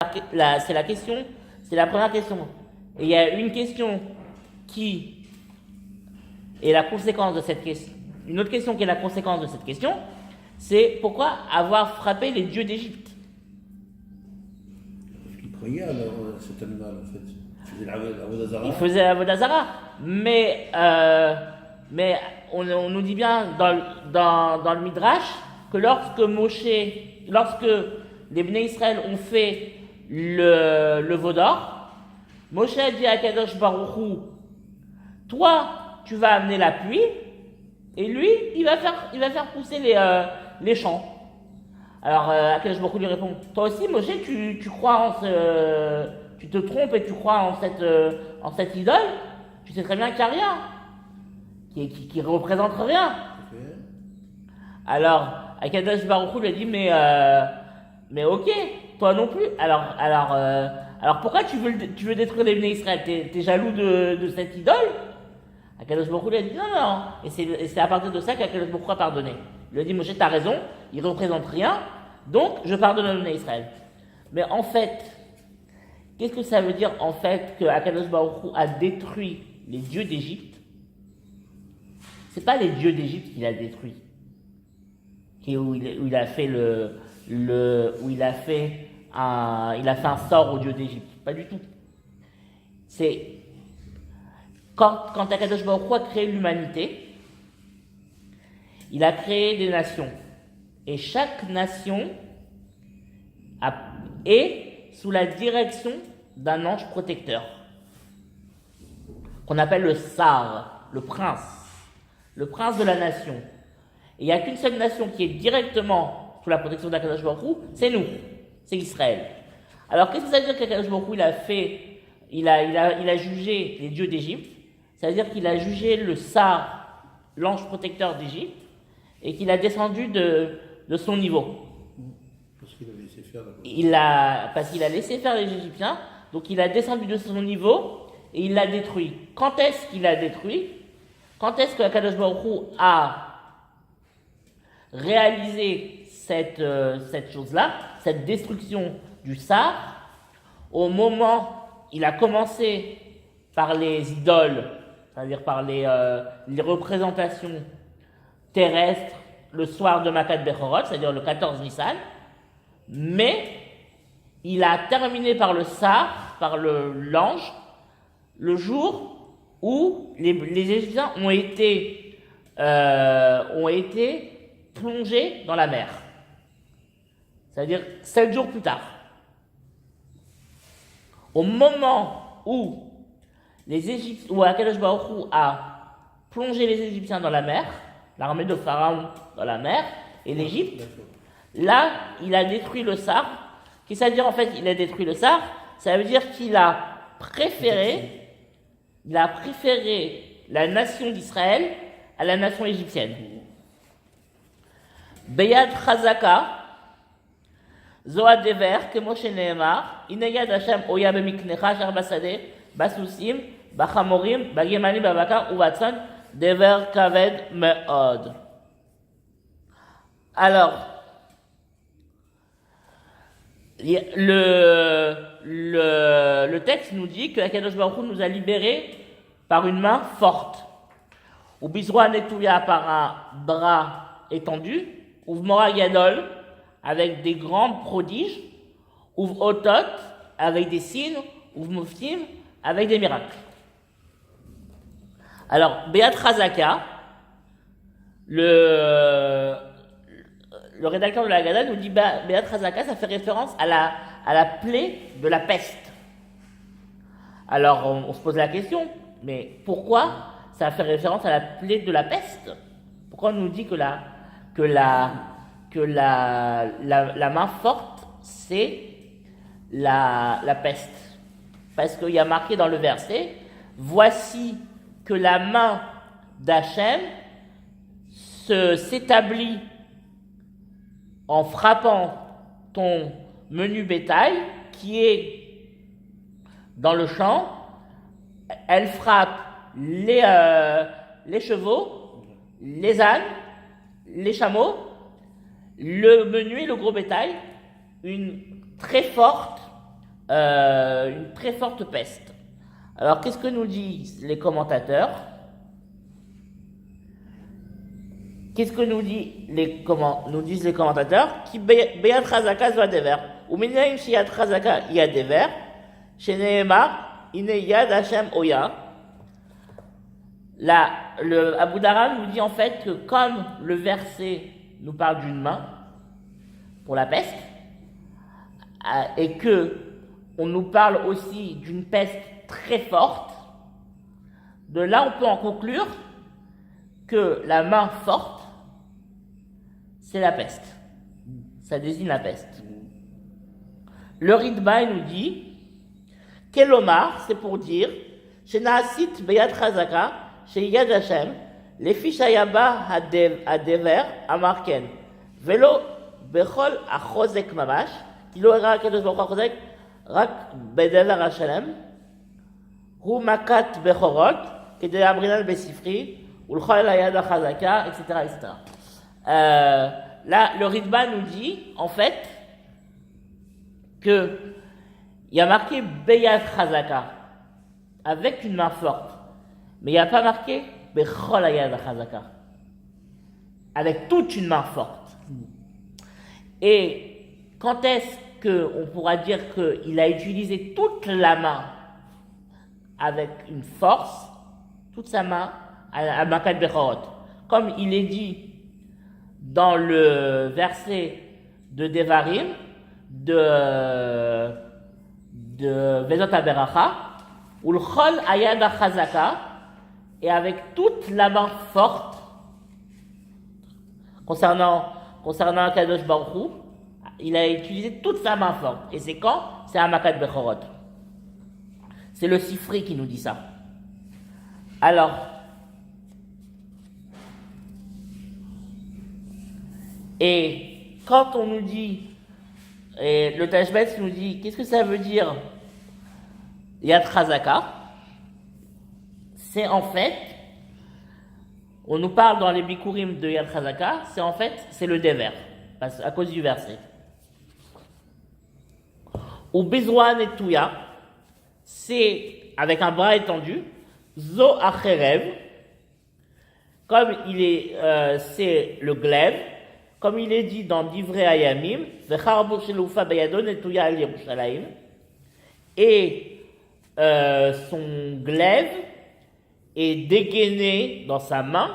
c'est la question, c'est la première question. Et il y a une question qui est la conséquence de cette question. Une autre question qui est la conséquence de cette question, c'est pourquoi avoir frappé les dieux d'Égypte? Parce qu'il croyait alors cet animal en fait. Il faisait la Vodazara. Il faisait la Vodazara. Mais on nous dit bien dans le Midrash que lorsque les Bnei Israël ont fait le veau d'or, Moshe a dit à Kadosh Baruch Hu, toi, tu vas amener la pluie, et lui, il va faire pousser les champs. Alors, Kadosh Baruch Hu lui répond, toi aussi, Moshe, tu crois tu te trompes et tu crois en cette idole, tu sais très bien qu'il n'y a rien, qui représente rien. Okay. Alors, Akadosh Baruch Hu lui a dit, mais ok, toi non plus. Alors pourquoi tu veux détruire les Bnei Israël? T'es jaloux de cette idole? Akadosh Baruch Hu lui a dit, non. Et c'est à partir de ça qu'Akadosh Baruch Hu a pardonné. Il lui a dit, Moshe, t'as raison, il ne représente rien, donc je pardonne aux Bnei Israël. Mais en fait, qu'est-ce que ça veut dire en fait que Akadosh Baruch Hu a détruit les dieux d'Égypte? C'est pas les dieux d'Égypte qu'il a détruits, où il a fait il a fait un sort aux dieux d'Égypte. Pas du tout. C'est quand Akadosh Baruch Hu a créé l'humanité, il a créé des nations. Et chaque nation est sous la direction d'un ange protecteur, qu'on appelle le Sar, le prince de la nation. Et il n'y a qu'une seule nation qui est directement sous la protection d'Akadosh Baruch Hu, c'est nous, c'est Israël. Alors qu'est-ce que ça veut dire qu'Akadosh Baruch Hu il a jugé les dieux d'Égypte? Ça veut dire qu'il a jugé le Sar, l'ange protecteur d'Égypte, et qu'il a descendu de son niveau. Parce qu'il a laissé faire parce qu'il a laissé faire les Égyptiens, donc il a descendu de son niveau et il l'a détruit. Quand est-ce qu'il l'a détruit? Quand est-ce que Akadosh Baruch Hu a réalisé cette chose-là, cette destruction du Sar? Au moment, il a commencé par les idoles, c'est-à-dire par les représentations terrestres le soir de Makat Bechorot, c'est-à-dire le 14 Nissan, mais il a terminé par le Sar, par l'ange, le jour où les Égyptiens ont été plongés dans la mer. C'est-à-dire 7 jours plus tard. Au moment où Akadosh Baruch Hu a plongé les Égyptiens dans la mer, l'armée de Pharaon dans la mer, et l'Égypte, là, il a détruit le Sar. Qu'est-ce que ça veut dire en fait il a détruit le Sar? Ça veut dire qu'il a préféré la nation d'Israël à la nation égyptienne. Beyad Chazaka, Zoa Dever, Kemoshe Nehemar, Ineyad Hashem Oya Bemiknecha, Sharbasade, Basusim, Bachamorim, Bagemanim, Babakar, Uvatson, Dever Kaved Meod. Alors, le texte nous dit que Akadosh Baruch Hu nous a libérés par une main forte. Ou Bizroa Netouya par un bras étendu. Ou Mora Yadol avec des grands prodiges. Ou Otot avec des signes. Ou Muftim avec des miracles. Alors, Beat Chazaka, le rédacteur de la Haggadah nous dit Beat Chazaka, ça fait référence à la plaie de la peste. Alors on se pose la question, mais pourquoi ça fait référence à la plaie de la peste? Pourquoi on nous dit que la main forte c'est la peste? Parce qu'il y a marqué dans le verset, voici que la main d'Hachem s'établit en frappant ton menu bétail qui est dans le champ. Elle frappe les chevaux, les ânes, les chameaux, le menu et le gros bétail, une très forte une très forte peste. Alors, qu'est-ce que nous disent les commentateurs? Qu'est-ce que nous disent les commentateurs? Qui beyat chazaka zvadever. Ou minaim shiyat chazaka yadever. Sheneemar ine yad Hashem oya. Là, le Abu Dharam nous dit en fait que comme le verset nous parle d'une main pour la peste, et que on nous parle aussi d'une peste très forte, de là on peut en conclure que la main forte, c'est la peste. Ça désigne la peste. Le Ritba nous dit, Kelomar, c'est pour dire, Shenaasit beyat chazaka, sheyad Hashem, lefi shayaba hadever amarken, velo bechol achozek mamash, kilo era akadosh baruch achozek, rak bedever hashalem, hu makat bechorot, kede abrinan besifri, ulchol ayad achazaka, etc. Là, le Ritba nous dit, en fait, que il y a marqué Beyat Chazaka, avec une main forte, mais il n'y a pas marqué Bechol Ayad Chazaka, avec toute une main forte. Et quand est-ce qu'on pourra dire qu'il a utilisé toute la main avec une force, toute sa main à Makat Bechorot, comme il est dit dans le verset de Devarim, de Vezot HaBeracha, où le Chol Ayad HaChazaka, et avec toute la main forte, concernant Kadosh Baruch Hu, il a utilisé toute sa main forte. Et c'est quand? C'est à Makat Bechorot. C'est le Sifri qui nous dit ça. Alors, et quand on nous dit, et le Tashbetz nous dit, qu'est-ce que ça veut dire Yad Chazaka? C'est en fait, on nous parle dans les Bikurim de Yad Chazaka, c'est le Dever, à cause du verset. Ou Bezouan et Touya, c'est avec un bras étendu, Zo Acherev, comme c'est le glaive, comme il est dit dans Divrei Hayamim, Vecharbo sheloufa bayadon et Touya al Yerushalayim, et son glaive est dégainé dans sa main,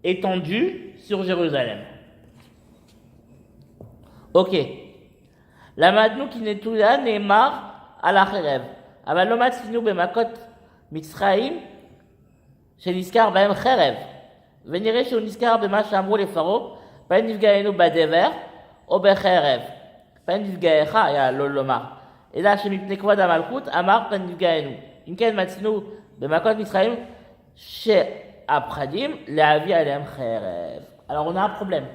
étendu sur Jérusalem. Ok. La madnou qui n'est tout là, Neymar à la Kherev. Avalomat sinou bemakot Mitzraïm, chez Niskar baem Kherev. Venirez chez Niskar bema chamrou les pharaons, pas nifgaenu badever, obecherev. Pas nifgaecha, ya lolomar. Et là, chez Mipnekwa d'Amalchut, Amar pas nifgaenu. Imken matsinou bemakot Mitzraïm, chez Apradim, la vie alem Kherev. Alors, on a un problème.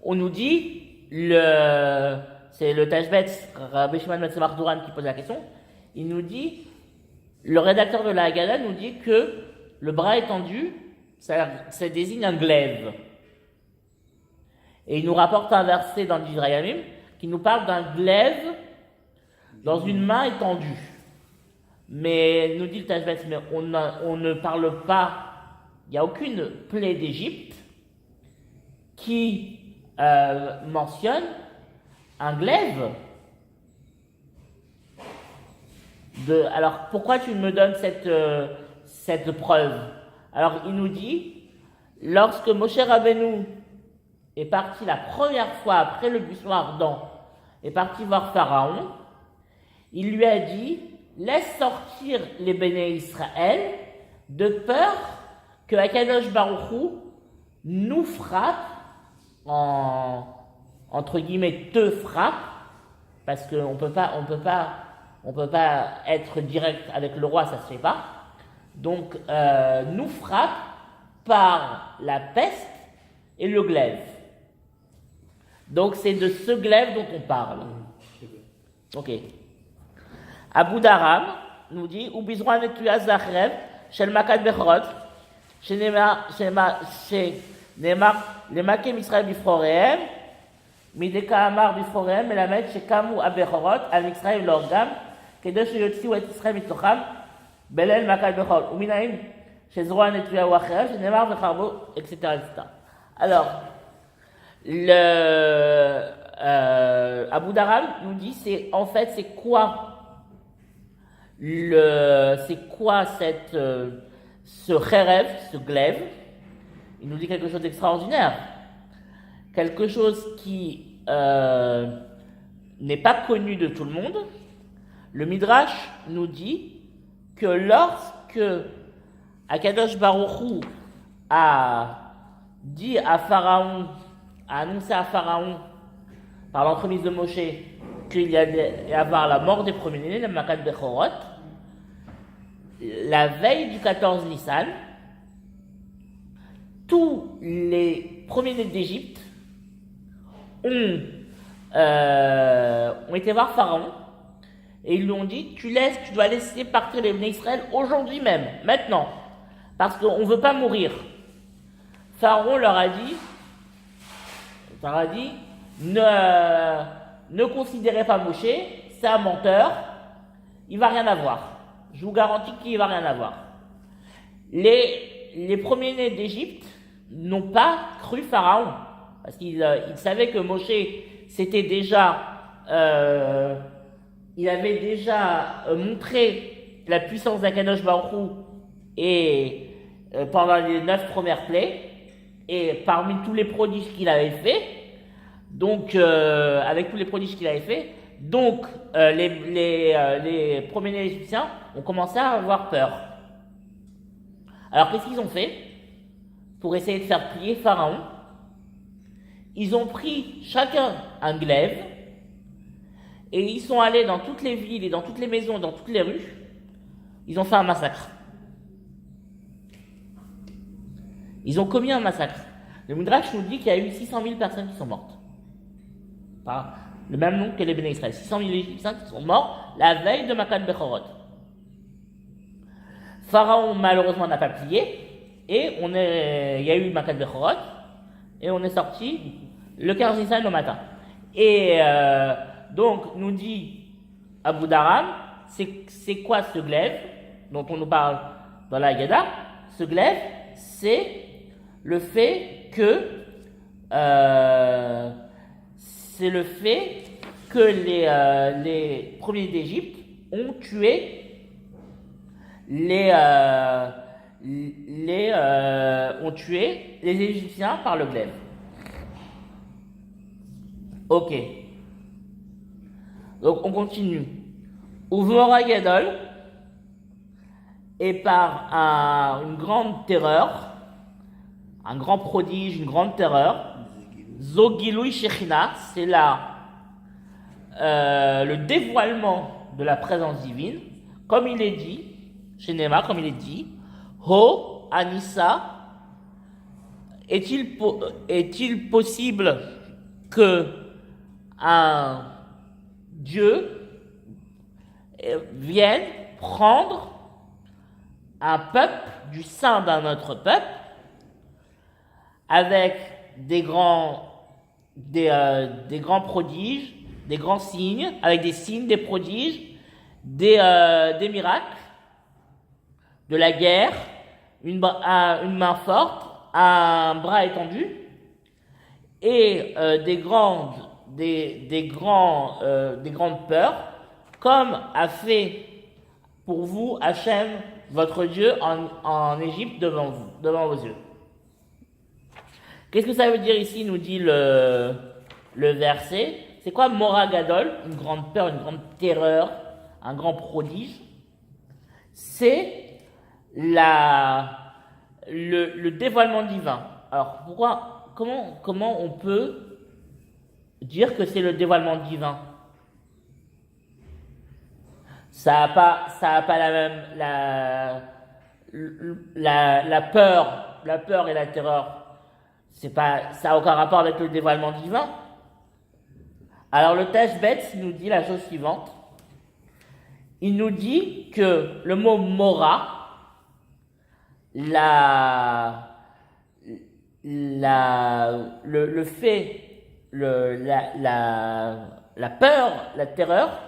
On nous dit, c'est le Tashbetz, Rabbi Shimon Metzemach Duran qui pose la question, il nous dit, le rédacteur de la Haggadah nous dit que le bras étendu, ça désigne un glaive. Et il nous rapporte un verset dans Divrei Hayamim qui nous parle d'un glaive dans une main étendue. Mais, nous dit le Tashbetz, mais on ne parle pas, il n'y a aucune plaie d'Égypte qui mentionne un glaive. Alors, pourquoi tu me donnes cette preuve? Alors, il nous dit, lorsque Moshe Rabbeinu est parti la première fois après le buisson ardent, est parti voir Pharaon, il lui a dit, laisse sortir les béné Israël de peur que Akadosh Baruch Hu nous frappe, entre guillemets, te frappe, parce qu'on peut pas être direct avec le roi, ça se fait pas. Donc, nous frappe par la peste et le glaive. Donc, c'est de ce glaive dont on parle. Ok. Abu Dharam nous dit, ou bizroan et tuyaz zachrev, shel makat bechorot, Neymar, les maquets Israël bifrorehem, Mideka Amar Bifrorehem, Melamed, Shekamu Abechorot, Al Mitzrayim Lorgam, Kedosh Yotziu Et Israël Mitzocham, Belel Makal Bechol, Uminaim, Shezroa Netuya Wacherev, Shenemar Vecharbo, etc., etc. Alors, Abu Dharam nous dit, c'est quoi ce kherev, ce glaive? Il nous dit quelque chose d'extraordinaire, quelque chose qui n'est pas connu de tout le monde. Le Midrash nous dit que lorsque Akadosh Baruch Hu a dit à Pharaon, a annoncé à Pharaon par l'entremise de Moshe qu'il y allait y avoir la mort des premiers-nés, le Makat Bechorot, la veille du 14 Nissan, tous les premiers-nés d'Égypte ont été voir Pharaon et ils lui ont dit tu dois laisser partir les Bnei Israël aujourd'hui même, maintenant, parce qu'on ne veut pas mourir. Pharaon leur a dit ne considérez pas Moshe, c'est un menteur, il va rien avoir. Je vous garantis qu'il va rien avoir. Les premiers-nés d'Égypte n'ont pas cru Pharaon, parce qu'ils savaient que Moshe il avait déjà montré la puissance d'Akadosh Baruch Hu et pendant les 9 premières plaies, et parmi tous les prodiges qu'il avait fait, donc avec tous les prodiges qu'il avait fait, donc les premiers-nés égyptiens ont commencé à avoir peur. Alors qu'est-ce qu'ils ont fait pour essayer de faire plier Pharaon? Ils ont pris chacun un glaive et ils sont allés dans toutes les villes et dans toutes les maisons, dans toutes les rues. Ils ont fait un massacre. Ils ont commis un massacre. Le Midrash nous dit qu'il y a eu 600 000 personnes qui sont mortes. Par le même nom que les Béné Israël. 600 000 Égyptiens qui sont morts la veille de Makat Bechorot. Pharaon, malheureusement, n'a pas plié. Et il y a eu Makat Bechorot. Et on est sorti le 15 Nissan au matin. Et donc, nous dit Abu Dharam, c'est quoi ce glaive dont on nous parle dans la Haggadah? Ce glaive, c'est le fait que les premiers d'Égypte ont tué les Égyptiens par le glaive. Ok. Donc on continue. Uvora Gadol, et par une grande terreur, un grand prodige, une grande terreur, Zogilui Shechina, c'est le dévoilement de la présence divine, comme il est dit, chez Nema, comme il est dit, Ho Anissa, est-il possible que un Dieu vienne prendre un peuple du sein d'un autre peuple avec des grands prodiges, des grands signes, avec des signes, des prodiges, des miracles, de la guerre, une main forte, un bras étendu, et des grandes peurs, comme a fait pour vous Hachem, votre Dieu, en Égypte devant vos yeux. Qu'est-ce que ça veut dire ici, nous dit le verset? C'est quoi Mora Gadol? Une grande peur, une grande terreur, un grand prodige. C'est le dévoilement divin. Alors, comment on peut dire que c'est le dévoilement divin? Ça a pas la même, la peur et la terreur. Ça n'a aucun rapport avec le dévoilement divin. Alors le Tashbetz nous dit la chose suivante. Il nous dit que le mot Mora, le fait la peur, la terreur,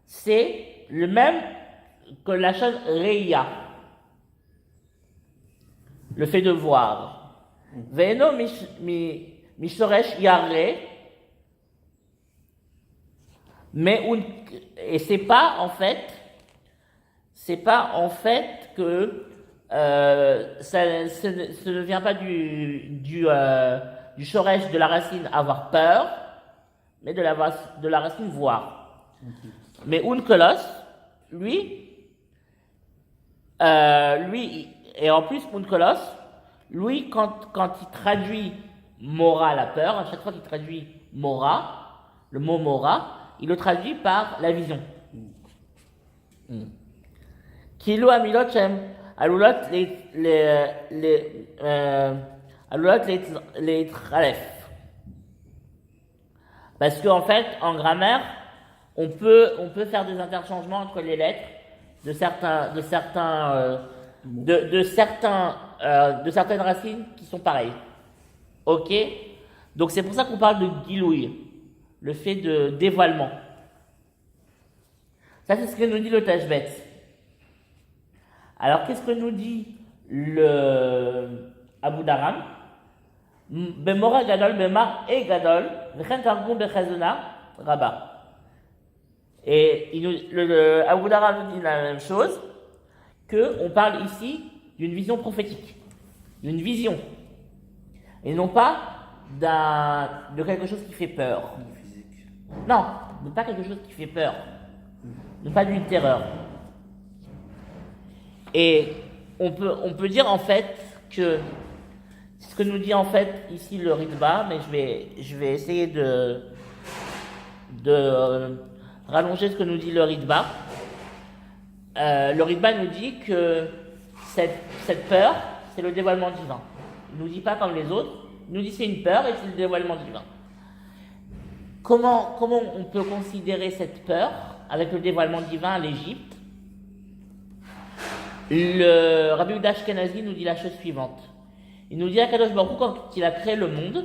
c'est le même que la chose Reya, le fait de voir. Ve'eno mishoresh yareh, et c'est pas en fait que ça ne vient pas du shoresh de la racine avoir peur, mais de la racine voir. Mais unkelos, lui, et en plus unkelos, lui quand il traduit mora, la peur, à chaque fois qu'il traduit mora, le mot mora, il le traduit par la vision. Kilo amilot shem alulot les tralef. Parce qu'en fait, en grammaire, on peut faire des interchangements entre les lettres de certaines racines qui sont pareilles. Ok? Donc c'est pour ça qu'on parle de gilouï, le fait de dévoilement. Ça, c'est ce que nous dit le Tashbet. Alors, qu'est-ce que nous dit le Abu Dharam? Bemora gadol, bemar et gadol, v'chen targum bechazona rabba. Et le Abu Dharam nous dit la même chose, qu'on parle ici d'une vision prophétique, d'une vision, et non pas de quelque chose qui fait peur. Non, de pas quelque chose qui fait peur, de pas d'une terreur. Et on peut dire en fait que c'est ce que nous dit en fait ici le Ritba, mais je vais essayer de rallonger ce que nous dit le Ritba. Le Ritba nous dit que cette peur, c'est le dévoilement divin. Il nous dit pas comme les autres, il nous dit c'est une peur et c'est le dévoilement divin. Comment on peut considérer cette peur avec le dévoilement divin à l'Égypte? Le Rabbi Yehuda Ashkenazi nous dit la chose suivante. Il nous dit à Kadosh Baruch Hu, quand il a créé le monde,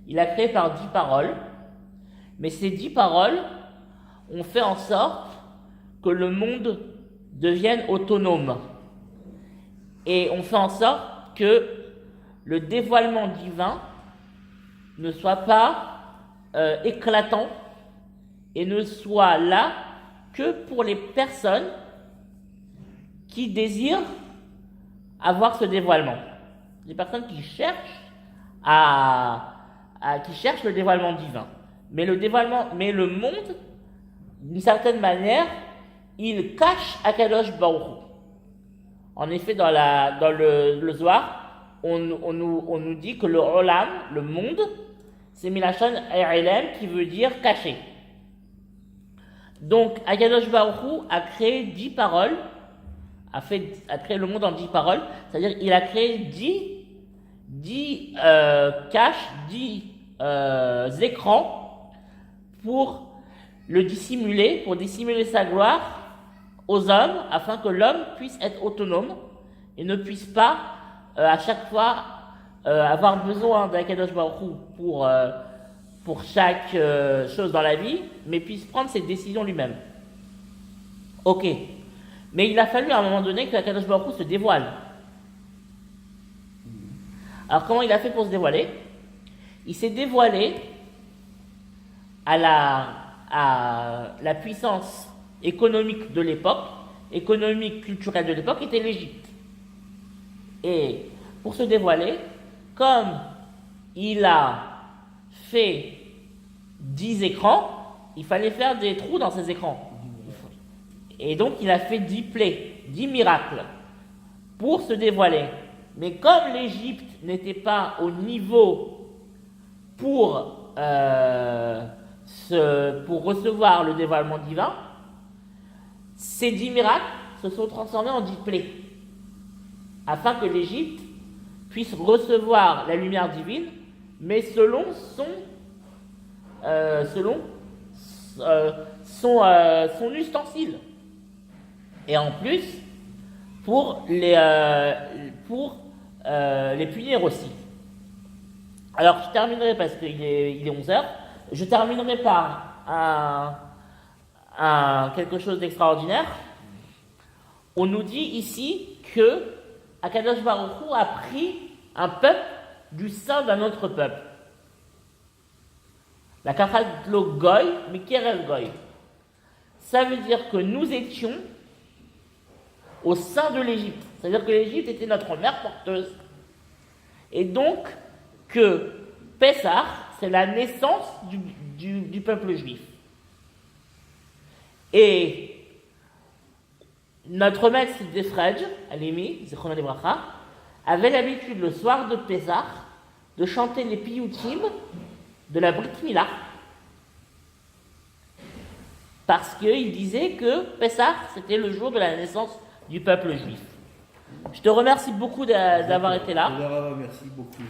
il a créé par 10 paroles, mais ces 10 paroles ont fait en sorte que le monde devienne autonome. Et on fait en sorte que le dévoilement divin ne soit pas éclatant et ne soit là que pour les personnes qui désirent avoir ce dévoilement. Les personnes qui cherchent qui cherchent le dévoilement divin. Mais le monde, d'une certaine manière, il cache Akadosh Baruch Hu. En effet, dans le Zohar, on nous dit que le Olam, le monde, c'est Milachon Erelem qui veut dire caché. Donc, Akadosh Baruch Hu a créé 10 paroles, a créé le monde en 10 paroles, c'est-à-dire il a créé 10 caches, 10 écrans pour le dissimuler, pour dissimuler sa gloire aux hommes, afin que l'homme puisse être autonome et ne puisse pas à chaque fois avoir besoin d'Akadosh Baruch Hu pour chaque chose dans la vie, mais puisse prendre ses décisions lui-même. Ok. Mais il a fallu à un moment donné que Akadosh Baruch Hu se dévoile. Alors comment il a fait pour se dévoiler? Il s'est dévoilé à la puissance économique de l'époque, économique, culturelle de l'époque, était l'Égypte. Et pour se dévoiler, comme il a fait 10 écrans, il fallait faire des trous dans ces écrans. Et donc il a fait 10 plaies, 10 miracles pour se dévoiler. Mais comme l'Égypte n'était pas au niveau pour recevoir le dévoilement divin, ces 10 miracles se sont transformés en 10 plaies, afin que l'Égypte puisse recevoir la lumière divine, mais selon son ustensile. Et en plus, pour les punir aussi. Alors, je terminerai parce qu'il est 11 heures. Je terminerai par quelque chose d'extraordinaire. On nous dit ici que Akadosh Baruch Hu a pris un peuple du sein d'un autre peuple. La Kachatlo Goy, Mikerel Goy. Ça veut dire que nous étions au sein de l'Égypte. C'est-à-dire que l'Égypte était notre mère porteuse. Et donc, que Pessah, c'est la naissance du peuple juif. Et notre maître Sidefrej, Alimi, Zichron Libracha, avait l'habitude le soir de Pessah de chanter les piyutim de la Brit Mila. Parce qu'il disait que Pessah, c'était le jour de la naissance du peuple juif. Je te remercie beaucoup d'avoir été là. Merci beaucoup.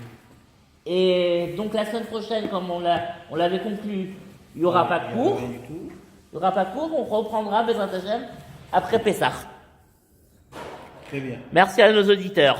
Et donc la semaine prochaine, comme on l'avait conclu, il n'y aura pas de cours. Il n'y aura pas de cours, on reprendra Bezrat Hashem après Pessah. Très bien. Merci à nos auditeurs.